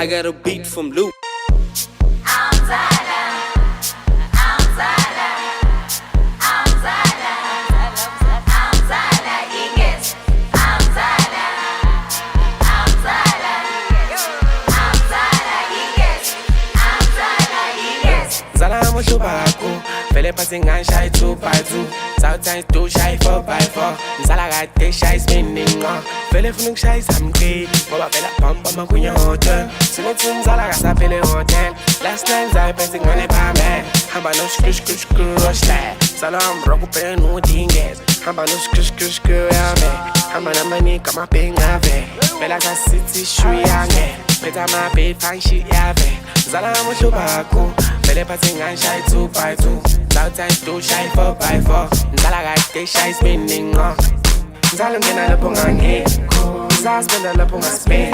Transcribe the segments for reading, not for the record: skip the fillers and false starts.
I got a beat from Luke. Fele passing and shy 2x2. Sometimes 2 shy 4x4. Msala gade shy spinning on. Fele funung shy samke. Boba fela pump on kunya hotel. Sino tum zala gasa fele hotel. Last time I passing on a pame. Hamba no shkush la. Salam roku pe no dinges. Hamba no shkush ya me. Hamba na mani kama penga ve. Fela sa city shui yange. Meta ma be fan shit ya ve. Zala mo shubako. Fele passing and shy 2x2. Sometimes 2 shy 4x4. Nzala gade shy spinning on. Nzala ngena lepo ngange. Nzala spenda lepo ngaspin.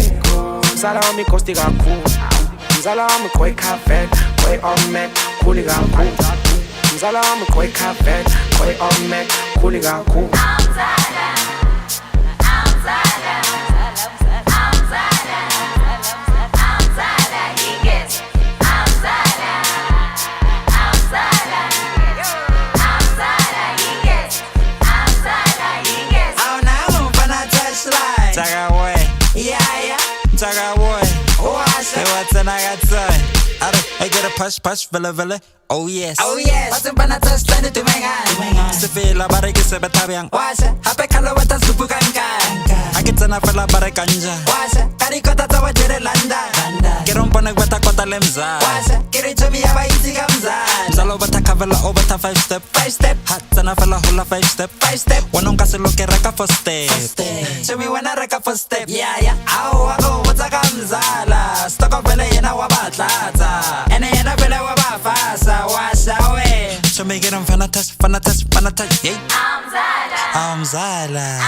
Nzala wami kosti gaku. Nzala wami koi kafen. Koi omet kuli gaku. Nzala wami koi kafen. Koi omet kuli gaku. I get a push, villa. Oh yes. What's up, I touch stand to my Se feel bara que se beta bien. Washa, hape kalo wata supu kanka. I get sana fela bara kanja. Washa, kari kota tawa jere landa. Quiero un pone weta kota lemza. Washa, kiri chomi yaba iti gamza. Salo bata kavela over ta 5 step. Hat sana fela hula 5 step. Wanong kasi lo que raka for step. Show me when I raka for step. Yeah. Aho ako wata kamzala. Stock of vele yena wabatlata. Ene yena vele wabafasa. Washa we. Show me get on fana touch. Yeah. I'm Zala.